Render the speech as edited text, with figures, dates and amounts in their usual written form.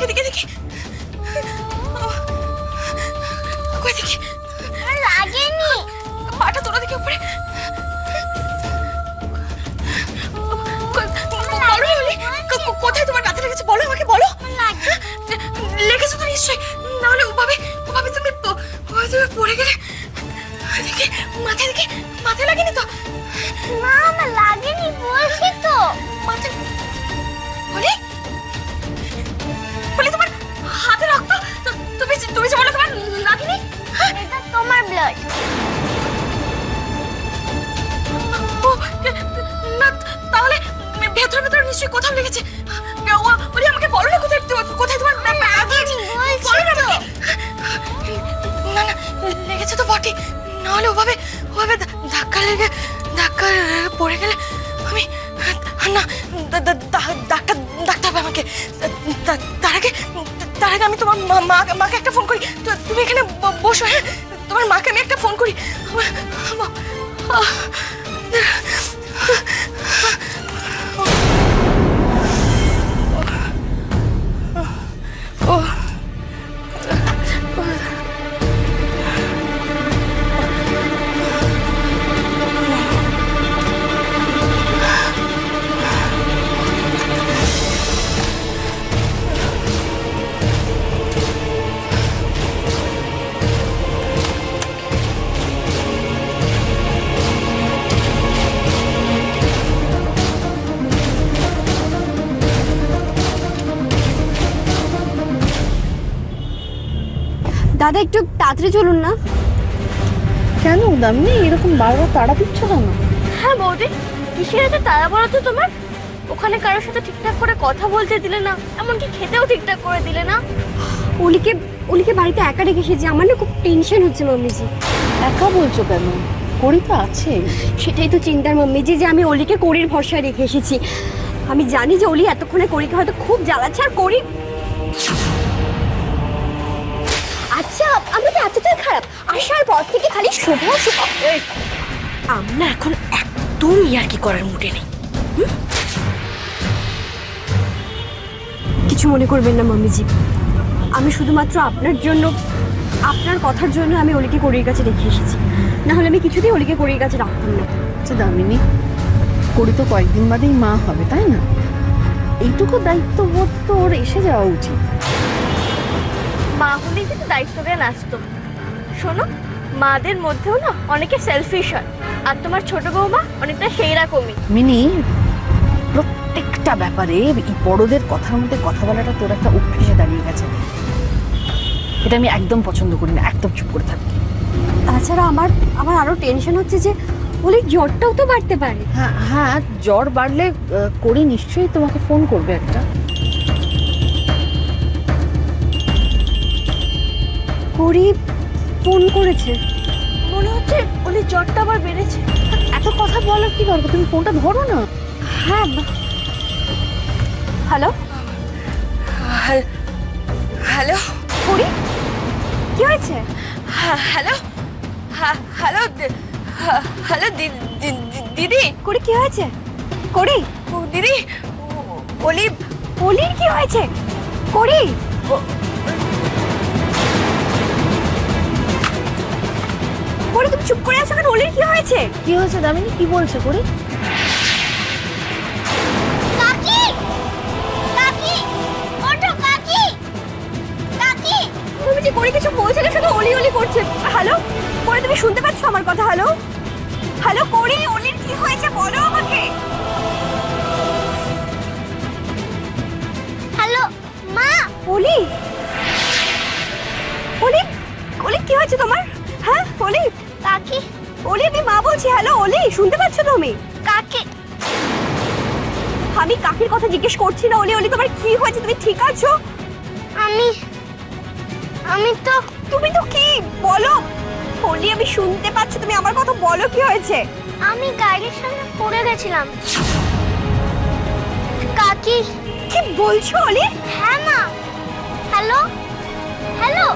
এদিকে দেখি, কই দেখি, লাগেনি। পাটা তোরা দেখি উপরে। বলো অলি, কোথায় তোমার ব্যথা লেগেছে বলো আমাকে, বলো। লেগেছে তো নিশ্চয়ই, নাহলে ওভাবে তুমি পড়ে গেলে। দেখি মাথায়, দেখি মাথায় লাগেনি তো? না আমার লাগেনি বলছি তো। মাথায় অলি, অলি তোমার হাতে রক্ত, তুমি যে বলো তোমার লাগেনি। এটা তোমার ব্লাড। না তাহলে ভেতরে নিশ্চয়ই কোথাও লেগেছে। ওলি আমাকে বলো না কোথায় তোমার লাগেনি বলছি তো। না লেগেছে তো বটে, নাহলে ওভাবে ধাক্কা পড়ে গেলে আমি না ডাক্তার হবে আমাকে। তার আগে আমি তোমার মাকে একটা ফোন করি। তুমি এখানে বসো, হ্যাঁ? তোমার মাকে আমি একটা ফোন করি। দাদা একটু তাড়াতাড়ি চলুন না। কেন দামিনী এরকম বারবার তাড়া দিচ্ছ কেন? হ্যাঁ বৌদি, কিসের এত তাড়া বলো তো তোমার? ওখানে কারোর সাথে ঠিকঠাক করে কথা বলতে দিলে না, এমনকি খেতেও ঠিকঠাক করে দিলে না। অলিকে বাড়িতে একা রেখে এসেছি, আমার না খুব টেনশন হচ্ছে মাম্মিজি। একা বলছো কেন? করি তো আছে। সেটাই তো চিন্তার মাম্মিজি, যে আমি অলিকে করির ভরসায় রেখে এসেছি। আমি জানি যে অলি এতক্ষণে করিকে হয়তো খুব জ্বালাচ্ছে, আর করি আচ্ছা আমরা তো এতটাই খারাপ? আসার পর থেকে খালি শুভ আমরা এখন একদম ইয়ার্কি করার মুডে নেই। কিছু মনে করবেন না মাম্মিজি, আমি শুধুমাত্র আপনার জন্য, আপনার কথার জন্য আমি অলিকে করির কাছে রেখে এসেছি, না হলে আমি কিছুতেই অলিকে করির কাছে রাখতাম না। আচ্ছা দামিনী, করি তো কয়েকদিন বাদেই মা হবে, তাই না? এইটুকু দায়িত্ববোধ তো ওর এসে যাওয়া উচিত। মা হলেই কিন্তু দায়িত্ব জ্ঞান আসতো। শোনো, মাদের মধ্যেও না অনেকে সেলফিশ হয়, আর তোমার ছোট বৌমা অনেকটা সেই রকমই। মিনি, প্রত্যেকটা ব্যাপারে এই বড়দের কথার মধ্যে কথা বলাটা তোর একটা অভ্যেসে দাঁড়িয়ে গেছে। এটা আমি একদম পছন্দ করি না, একদম চুপ করে থাকি। তাছাড়া আমার আরো টেনশন হচ্ছে যে অলির জ্বরটাও তো বাড়তে পারে। হ্যাঁ, জ্বর বাড়লে করি নিশ্চয়ই তোমাকে ফোন করবে একটা। করি ফোন করেছে, মনে হচ্ছে অলির জ্বরটা আবার বেড়েছে। এত কথা বলার কি দরকার? তুমি ফোনটা ধরো না। হ্যাঁ হ্যালো হ্যালো করি, কি হয়েছে? হ্যালো হ্যালো হ্যালো দিদি। করি কি হয়েছে? করি দিদি, অলির কি হয়েছে? করি করি তুমি চুপ করে আছো কেন? অলির কি হয়েছে? কি হয়েছে দামিনী? কি বলছে করি? কাকি, কাকি, ওঠো কাকি, কাকি। তুমি যে করি কিছু বলছে না, শুধু অলি অলি করছে। হ্যালো করি, তুমি শুনতে পাচ্ছ আমার কথা? হ্যালো হ্যালো করি, অলির কি হয়েছে বলো আমাকে। হ্যালো মা। অলি অলি অলি কি হয়েছে তোমার? হ্যাঁ অলি, কাকি। অলি আমি মা বলছি। হ্যালো অলি, শুনতে পাচ্ছ তুমি? কাকি। আমি কাকির কথা জিজ্ঞেস করছি না। অলি তোমার কি হয়েছে? তুমি ঠিক আছো? আমি তো। তুমি তো কি বলো? অলি আমি শুনতে পাচ্ছি, তুমি আমার কথা বলো, কি হয়েছে? আমি গাড়ির সামনে পড়ে গেছিলাম কাকি। কি বলছো অলি? হ্যাঁ মা। Hello hello